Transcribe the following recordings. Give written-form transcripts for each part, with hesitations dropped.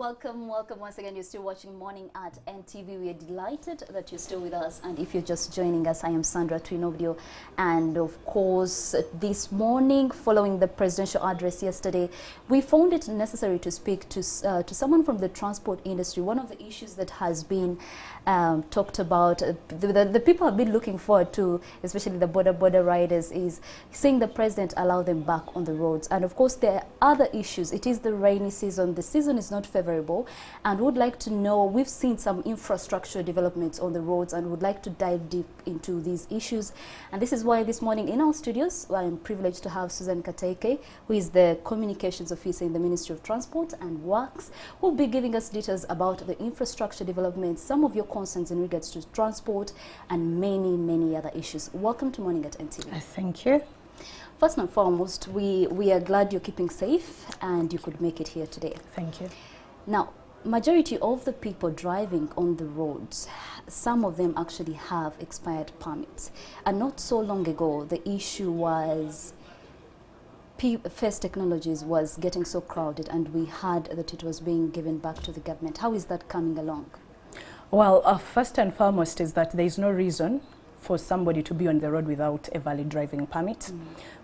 Welcome once again. You're still watching Morning at NTV. We are delighted that you're still with us. And if you're just joining us, I am Sandra Twinobio. And of course, this morning, following the presidential address yesterday, we found it necessary to speak to someone from the transport industry. One of the issues that has been talked about, the people have been looking forward to, especially the border riders, is seeing the president allow them back on the roads. And of course, there are other issues. It is the rainy season. The season is not favorable, and would like to know, we've seen some infrastructure developments on the roads and would like to dive deep into these issues. And this is why this morning in our studios, I'm privileged to have Susan Kateke, who is the communications officer in the Ministry of Transport and Works, who will be giving us details about the infrastructure developments, some of your concerns in regards to transport, and many other issues. Welcome to Morning at NTV. Thank you. First and foremost, we are glad you're keeping safe and you could make it here today. Thank you. Now, majority of the people driving on the roads, some of them actually have expired permits. And not so long ago, the issue was First Technologies was getting so crowded, and we heard that it was being given back to the government. How is that coming along? Well, first and foremost is that there is no reason for somebody to be on the road without a valid driving permit.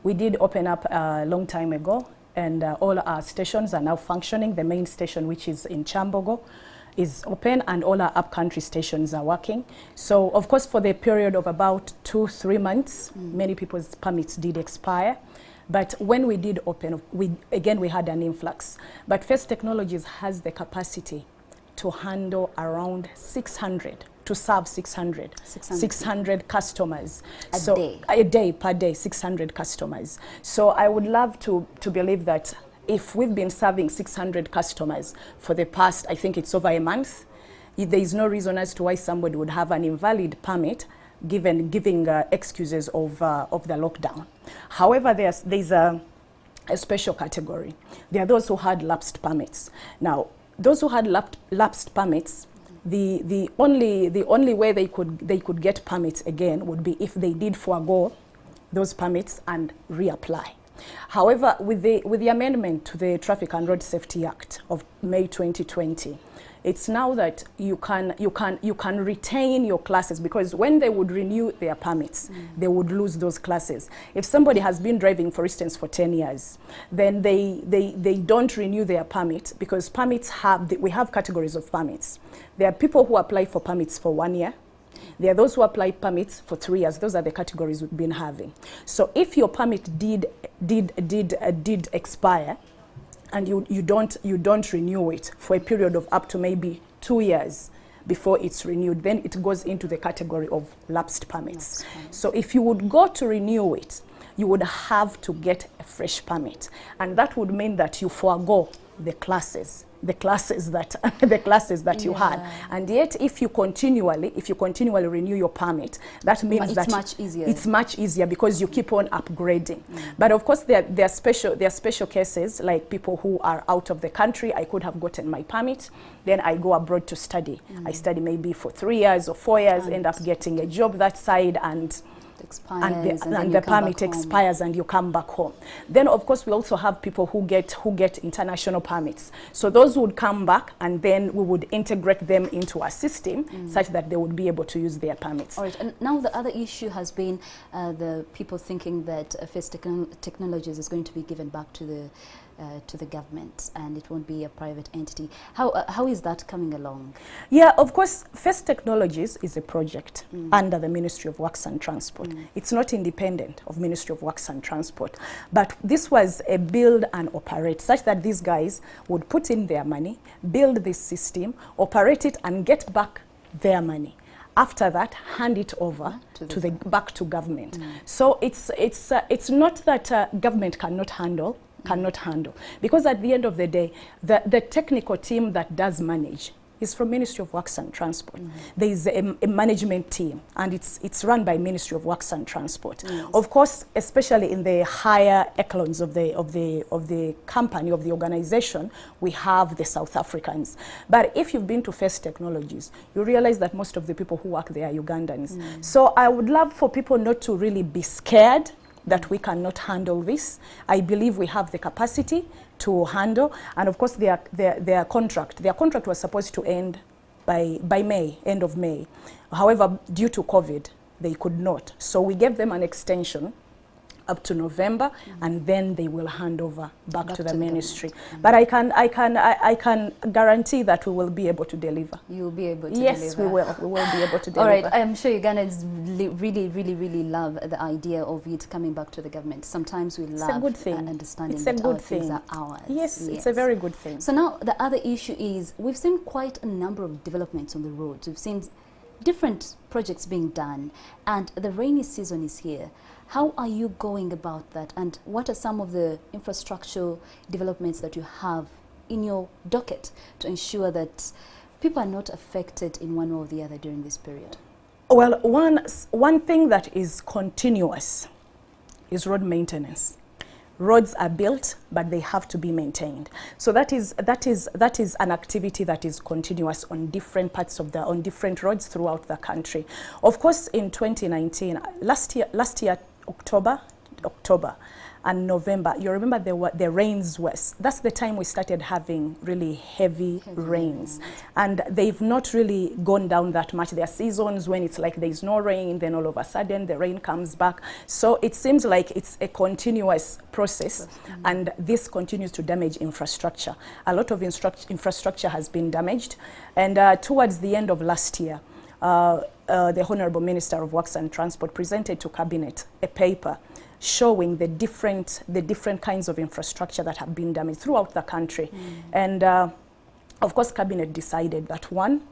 We did open up a long time ago, and all our stations are now functioning. The main station, which is in Chambogo, is open, and all our upcountry stations are working. So, of course, for the period of about 2-3 months, many people's permits did expire. But when we did open, we had an influx. But First Technologies has the capacity to handle around 600, to serve 600 customers. A day per day, 600 customers. So I would love to believe that if we've been serving 600 customers for the past, I think it's over a month, there is no reason as to why somebody would have an invalid permit giving excuses of the lockdown. However, there's a special category. There are those who had lapsed permits. Now, those who had lapsed permits, the only way they could get permits again would be if they did forego those permits and reapply. However, with the amendment to the Traffic and Road Safety Act of May 2020, it's now that you can retain your classes, because when they would renew their permits, they would lose those classes. If somebody has been driving, for instance, for 10 years, then they don't renew their permit, because permits we have categories of permits. There are people who apply for permits for 1 year. There are those who apply permits for 3 years. Those are the categories we've been having. So if your permit did expire, and you don't renew it for a period of up to maybe 2 years before it's renewed, then it goes into the category of lapsed permits. So if you would go to renew it, you would have to get a fresh permit, and that would mean that you forego the classes that you had. And yet, if you continually renew your permit, that means that it's much easier because you keep on upgrading. But of course, there are special cases, like people who are out of the country. I could have gotten my permit, then I go abroad to study. I study maybe for 3 years or 4 years, end up getting a job that side, and the permit expires and you come back home. Then of course we also have people who get international permits. So those would come back, and then we would integrate them into our system such that they would be able to use their permits. All right, and now the other issue has been the people thinking that First Technologies is going to be given back to the government, and it won't be a private entity. How is that coming along? Yeah, of course, First Technologies is a project under the Ministry of Works and Transport. It's not independent of Ministry of Works and Transport, but this was a build and operate, such that these guys would put in their money, build this system, operate it, and get back their money. After that, hand it over back to government. So it's not that government cannot handle, because at the end of the day, the technical team that does manage is from Ministry of Works and Transport. There is a management team, and it's run by Ministry of Works and Transport. Of course, especially in the higher echelons of the company, of the organization, we have the South Africans. But if you've been to First Technologies, you realize that most of the people who work there are Ugandans. So I would love for people not to really be scared that we cannot handle this. I believe we have the capacity. to handle. And of course, their contract was supposed to end by May, end of May. However, due to COVID, they could not. So we gave them an extension up to November, and then they will hand over back to the ministry. But I can guarantee that we will be able to deliver. You'll be able to yes, deliver. we will be able to deliver. All right, I'm sure Ugandans really love the idea of it coming back to the government. Sometimes we love a good thing. Understanding it's a that good our thing. things are ours. Yes, it's a very good thing. So now the other issue is we've seen quite a number of developments on the roads. We've seen different projects being done, and the rainy season is here. How are you going about that, and what are some of the infrastructure developments that you have in your docket to ensure that people are not affected in one way or the other during this period? Well, one thing that is continuous is road maintenance. Roads are built, but they have to be maintained. So that is an activity that is continuous on different parts of on different roads throughout the country. Of course, in 2019, last year, October and November, you remember the rains was, that's the time we started having really heavy rains. And they've not really gone down that much. There are seasons when it's like there's no rain, then all of a sudden the rain comes back. So it seems like it's a continuous process, and this continues to damage infrastructure. A lot of infrastructure has been damaged. And towards the end of last year, the Honorable Minister of Works and Transport presented to Cabinet a paper showing the different kinds of infrastructure that have been damaged throughout the country. And of course, Cabinet decided that one,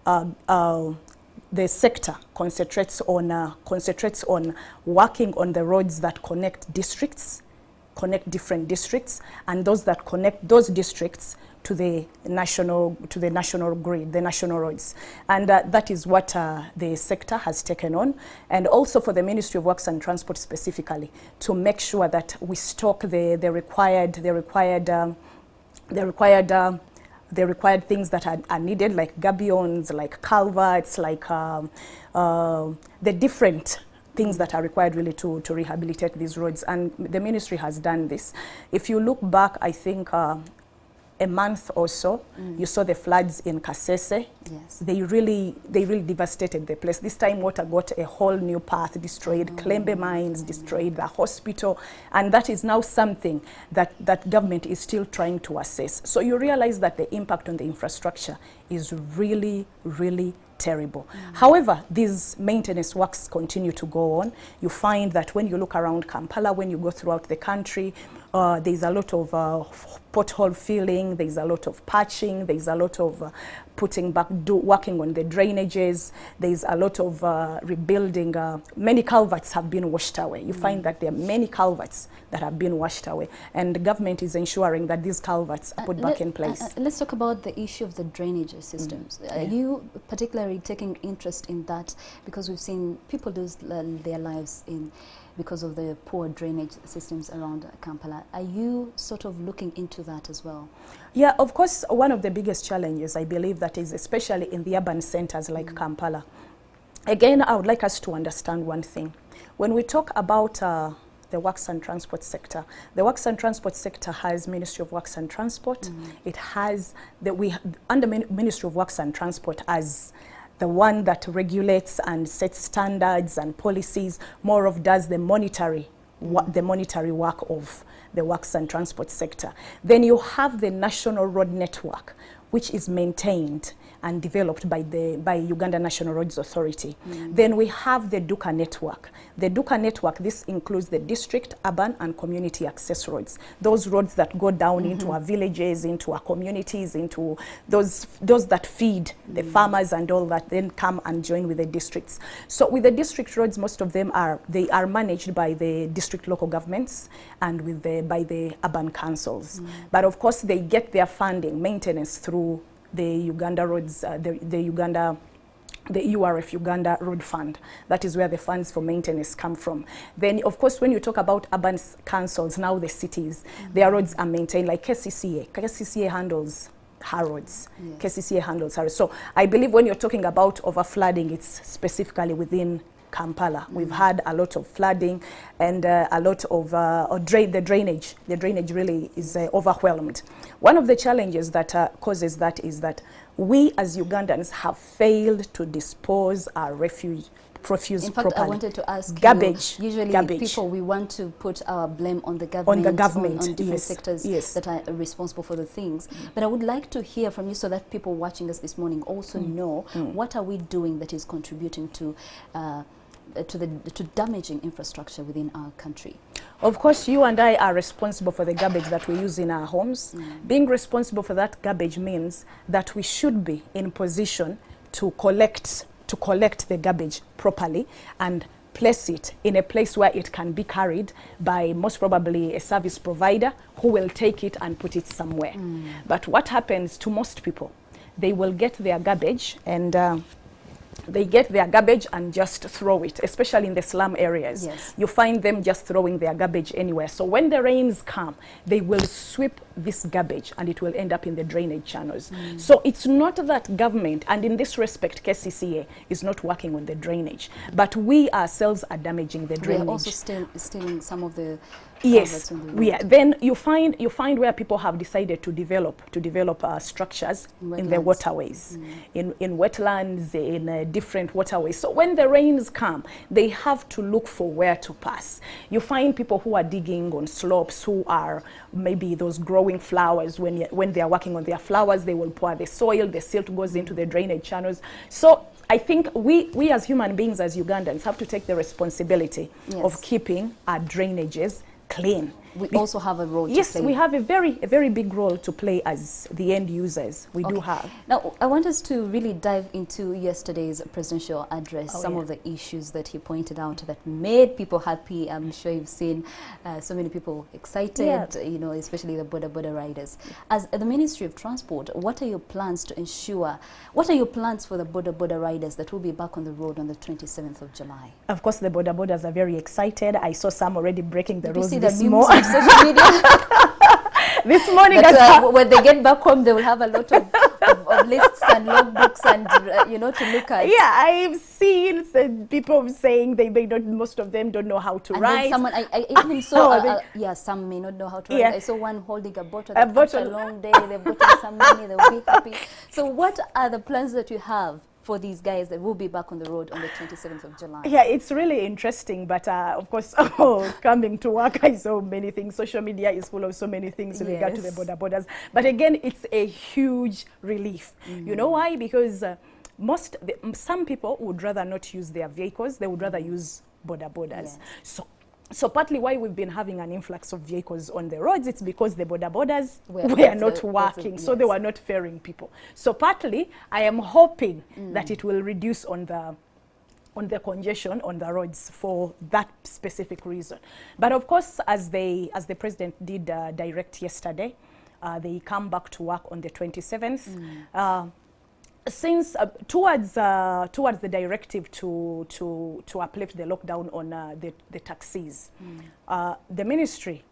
the sector concentrates on working on the roads that connect different districts, and those that connect those districts to the national grid, the national roads. And that is what the sector has taken on. And also for the Ministry of Works and Transport specifically, to make sure that we stock the required things that are needed, like gabions, like culverts, like the different things that are required really to rehabilitate these roads. And the ministry has done this. If you look back, I think a month or so, you saw the floods in Kasese. Yes. They really devastated the place. This time water got a whole new path, destroyed Klembe mines, destroyed the hospital, and that is now something that government is still trying to assess. So you realize that the impact on the infrastructure is really terrible. However, these maintenance works continue to go on. You find that when you look around Kampala, when you go throughout the country, there's a lot of pothole filling, there's a lot of patching, there's a lot of working on the drainages, there's a lot of rebuilding. Many culverts have been washed away. You find that there are many culverts that have been washed away, and the government is ensuring that these culverts are put back in place. Let's talk about the issue of the drainage systems. Are you particularly taking interest in that? Because we've seen people lose their lives because of the poor drainage systems around Kampala. Are you sort of looking into that as well? Yeah, of course, one of the biggest challenges, I believe, that is especially in the urban centers like Kampala. Again, I would like us to understand one thing. When we talk about the Works and Transport sector, the Works and Transport sector has Ministry of Works and Transport. It has, under Ministry of Works and Transport as the one that regulates and sets standards and policies, more of does the monetary work of the Works and Transport sector. Then you have the National Road Network, which is maintained and developed by Uganda National Roads Authority. Then we have the Duka Network. The Duka Network, this includes the district, urban and community access roads. Those roads that go down into our villages, into our communities, into those that feed the farmers and all that, then come and join with the districts. So with the district roads, most of them are managed by the district local governments and by the urban councils. But of course they get their funding, maintenance through the Uganda Roads, the URF Uganda Road Fund. That is where the funds for maintenance come from. Then, of course, when you talk about urban councils, now the cities, their roads are maintained, like KCCA. KCCA handles her roads. Yes. KCCA handles her roads. So I believe when you're talking about overflooding, it's specifically within Kampala. We've had a lot of flooding and a lot of the drainage. The drainage really is overwhelmed. One of the challenges that causes that is that we as Ugandans have failed to dispose our refuse properly. In fact, I wanted to ask garbage. You, usually garbage. people, we want to put our blame on the government, on different sectors that are responsible for the things. But I would like to hear from you so that people watching us this morning also know what are we doing that is contributing to damaging infrastructure within our country. Of course, you and I are responsible for the garbage that we use in our homes. Being responsible for that garbage means that we should be in position to collect the garbage properly and place it in a place where it can be carried by most probably a service provider who will take it and put it somewhere. But what happens to most people? They will get their garbage and just throw it, especially in the slum areas. Yes. You find them just throwing their garbage anywhere. So when the rains come, they will sweep this garbage and it will end up in the drainage channels. So it's not that government, and in this respect, KCCA is not working on the drainage, but we ourselves are damaging the drainage. We are also stealing some of the yes, we are. Then you find where people have decided to develop structures in the waterways, in wetlands, in different waterways. So when the rains come, they have to look for where to pass. You find people who are digging on slopes, who are maybe those growing flowers. When they are working on their flowers, they will pour the soil. The silt goes into the drainage channels. So I think we as human beings, as Ugandans, have to take the responsibility of keeping our drainages clean. We also have a role to play. Yes, we have a very big role to play as the end users. We do have. Now, I want us to really dive into yesterday's presidential address, some of the issues that he pointed out that made people happy. I'm sure you've seen so many people excited, you know, especially the border riders. As the Ministry of Transport, what are your plans to ensure, what are your plans for the border riders that will be back on the road on the 27th of July? Of course, the boarders are very excited. I saw some already breaking the rules this morning. Social media. This morning, when they get back home, they will have a lot of lists and logbooks and you know, to look at. Yeah, I've seen people saying they may not. Most of them don't know how to write. Someone I even saw. Some may not know how to write. I saw one holding a bottle. After a long day, they've gotten some money. They'll be happy. So, what are the plans that you have for these guys that will be back on the road on the 27th of July? Yeah, it's really interesting, but of course, coming to work, I saw many things. Social media is full of so many things in regard to the borders. But again, it's a huge relief. You know why? Because some people would rather not use their vehicles. They would rather use borders. So partly why we've been having an influx of vehicles on the roads, it's because the borders were not working, so they were not ferrying people. So partly, I am hoping that it will reduce on the congestion on the roads for that specific reason. But of course, as the president did direct yesterday, they come back to work on the 27th. Since towards the directive to uplift the lockdown on the taxis, the Ministry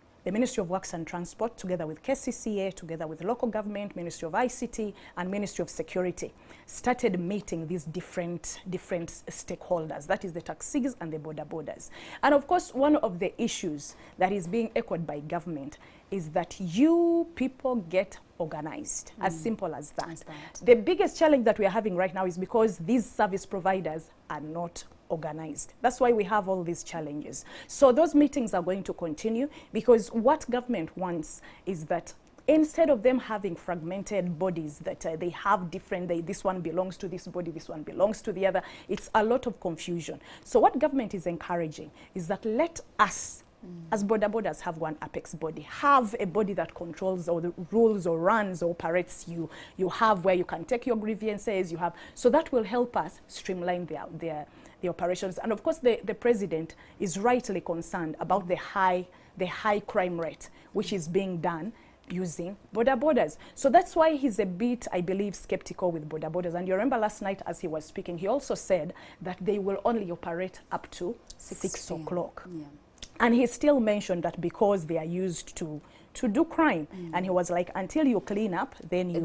of Works and Transport, together with KCCA, together with local government, Ministry of ICT, and Ministry of Security, started meeting these different stakeholders. That is the taxis and the borders. And of course, one of the issues that is being echoed by government is that you people get organized, as simple as that. The biggest challenge that we are having right now is because these service providers are not organized. That's why we have all these challenges. So those meetings are going to continue, because what government wants is that instead of them having fragmented bodies that they have different, this one belongs to this body, this one belongs to the other, it's a lot of confusion. So what government is encouraging is that let us, as borders, have one apex body, have a body that controls or the rules or runs or operates you. You have where you can take your grievances, you have, so that will help us streamline the operations. And of course, the president is rightly concerned about the high crime rate, which is being done using borders. So that's why he's a bit, I believe, skeptical with borders. And you remember last night as he was speaking, he also said that they will only operate up to 6 o'clock. And he still mentioned that because they are used to to do crime. And he was like, until you clean up, then you...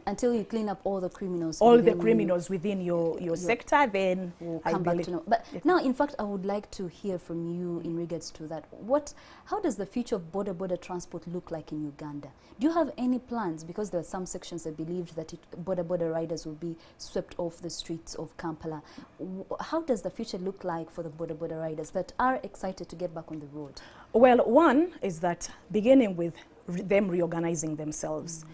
until you clean up all the criminals. All the criminals within your sector, then we'll come back to know. But now, in fact, I would like to hear from you in regards to that. How does the future of border transport look like in Uganda? Do you have any plans? Because there are some sections that believed that border riders will be swept off the streets of Kampala. How does the future look like for the border riders that are excited to get back on the road? Well, one is that beginning with them reorganizing themselves.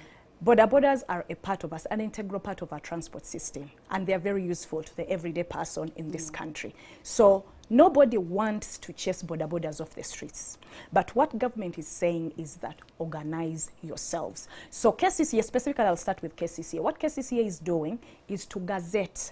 Borders are a part of us, an integral part of our transport system, and they are very useful to the everyday person in this country. So nobody wants to chase borders off the streets. But what government is saying is that organize yourselves. So KCCA, specifically I'll start with KCCA. What KCCA is doing is to gazette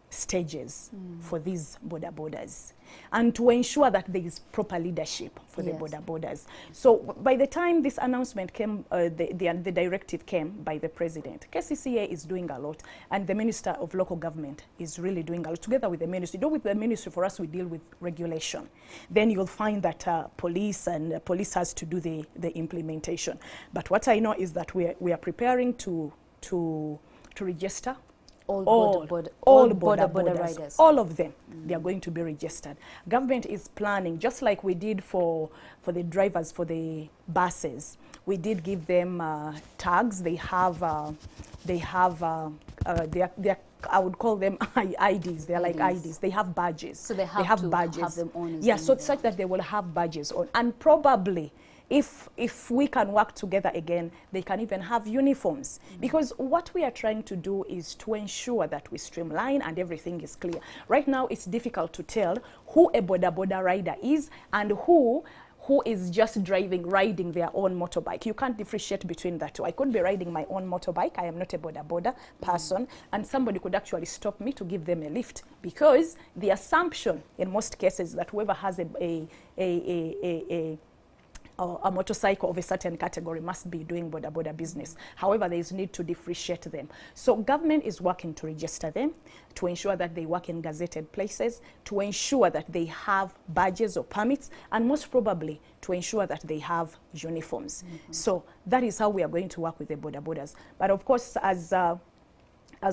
stages for these borders and to ensure that there is proper leadership for the borders. So by the time this announcement came, the directive came by the president, KCCA is doing a lot, and the Minister of Local Government is really doing a lot together with the ministry. Though with the ministry, for us, we deal with regulation. Then you'll find that police has to do the implementation. But what I know is that we are preparing to register all border riders. All of them, they are going to be registered. Government is planning, just like we did for the drivers for the buses. We did give them tags. They have I would call them IDs. They are like IDs. They have badges. So they have badges. Have them on. Yeah, so such that they will have badges on, and probably, if we can work together again, they can even have uniforms. Because what we are trying to do is to ensure that we streamline and everything is clear. Right now, it's difficult to tell who a border rider is and who is just riding their own motorbike. You can't differentiate between that two. I could be riding my own motorbike. I am not a border person, and somebody could actually stop me to give them a lift, because the assumption in most cases that whoever has a motorcycle of a certain category must be doing border business. However, there is need to differentiate them. So government is working to register them, to ensure that they work in gazetted places, to ensure that they have badges or permits, and most probably to ensure that they have uniforms. So that is how we are going to work with the borders. But of course, as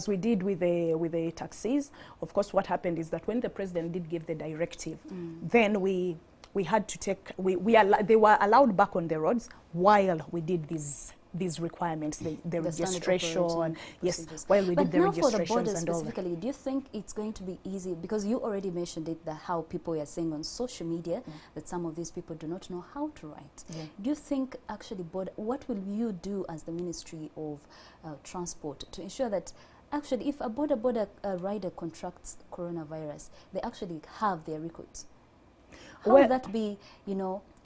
we did with the taxis, of course, what happened is that when the president did give the directive, then we had to take, they were allowed back on the roads while we did these requirements, the registration, yes, while we did the registrations and all that. But now for the borders specifically, do you think it's going to be easy? Because you already mentioned it, how people are saying on social media that some of these people do not know how to write. Do you think actually, what will you do as the Ministry of Transport to ensure that actually if a border rider contracts coronavirus, they actually have their records? How will that be,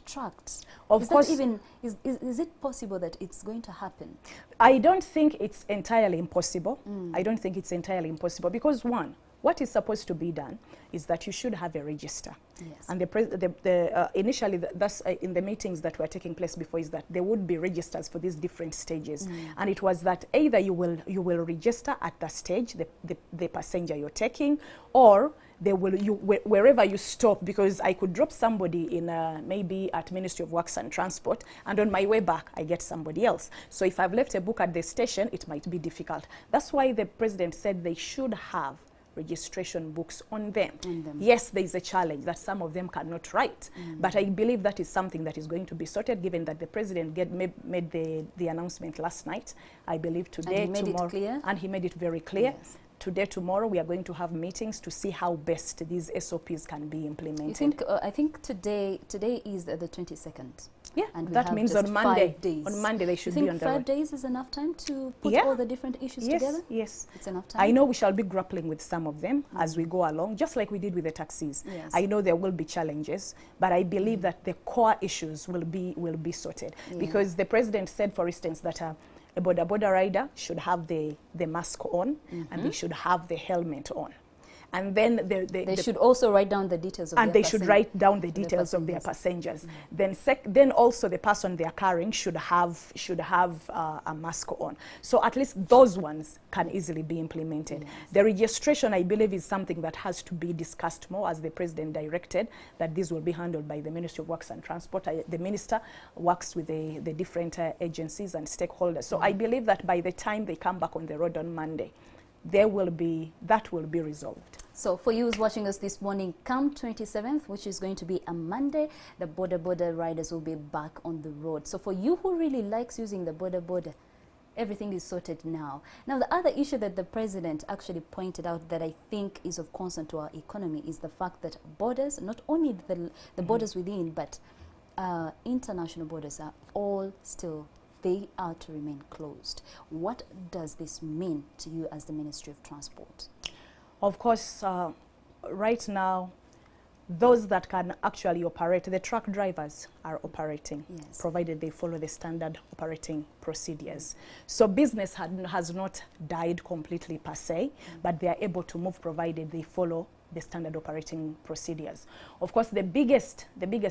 tracked? Of course. Is it possible that it's going to happen? I don't think it's entirely impossible. I don't think it's entirely impossible because, one, what is supposed to be done is that you should have a register. Yes. And initially, that's in the meetings that were taking place before, is that there would be registers for these different stages. And it was that either you will register at the stage, the passenger you're taking, or wherever you stop, because I could drop somebody in maybe at Ministry of Works and Transport, and on my way back I get somebody else. So if I've left a book at the station, it might be difficult. That's why the president said they should have registration books on them. Yes, there is a challenge that some of them cannot write, but I believe that is something that is going to be sorted, given that the president made the announcement last night. I believe today, and he made it clear? And he made it very clear. Yes. Today, tomorrow, we are going to have meetings to see how best these SOPs can be implemented. You think, I think today is the 22nd. Yeah, and that means on Monday. On Monday, they should be on the road. You think 5 days is enough time to put all the different issues together? Yes, it's enough time. I know we shall be grappling with some of them as we go along, just like we did with the taxis. Yes. I know there will be challenges, but I believe that the core issues will be sorted, because the president said, for instance, that a border rider should have the mask on, and they should have the helmet on. and then they should also write down the details of and their they should write down the details of their passengers. Then also the person they are carrying should have a mask on. So at least those ones can easily be implemented. Yes. The registration, I believe, is something that has to be discussed more, as the president directed, that this will be handled by the Ministry of Works and Transport. The minister works with the different agencies and stakeholders. So I believe that by the time they come back on the road on Monday, that will be resolved. So for you who's watching us this morning, come 27th, which is going to be a Monday, the border riders will be back on the road. So for you who really likes using the border, everything is sorted now. Now, the other issue that the president actually pointed out that I think is of concern to our economy is the fact that borders, not only the borders within, but international borders are all still, they are to remain closed. What does this mean to you as the Ministry of Transport? Of course, right now, those that can actually operate, the truck drivers are operating, yes, provided they follow the standard operating procedures. So business has not died completely per se, but they are able to move provided they follow the standard operating procedures. Of course, the biggest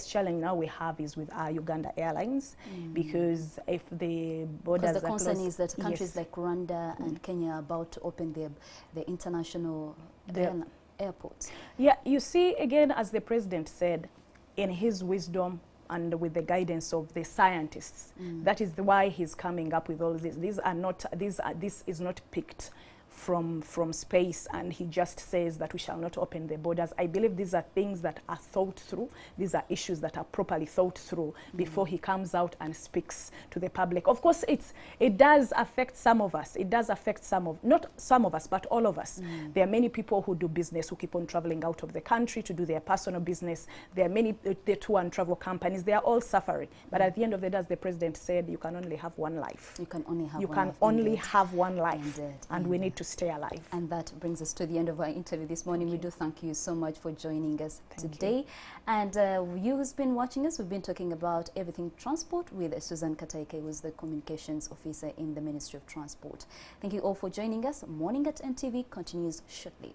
challenge now we have is with our Uganda Airlines, because if the borders are closed, the concern is that countries yes, like Rwanda and Kenya are about to open the international airports. Yeah, you see, again, as the president said, in his wisdom and with the guidance of the scientists, that is why he's coming up with all this. This is not picked from space, and he just says that we shall not open the borders. I believe these are things that are thought through. These are issues that are properly thought through before he comes out and speaks to the public. Of course, it does affect some of us. It does affect not some of us, but all of us. There are many people who do business who keep on traveling out of the country to do their personal business. There are many the tour and travel companies. They are all suffering. But at the end of the day, as the president said, you can only have one life. You can only have you one can life. only have one life, and we need to stay alive. And that brings us to the end of our interview this morning. We do thank you so much for joining us today. And you who's been watching us, we've been talking about everything transport with Susan Kataike, who is the communications officer in the Ministry of Transport. Thank you all for joining us. Morning at NTV continues shortly.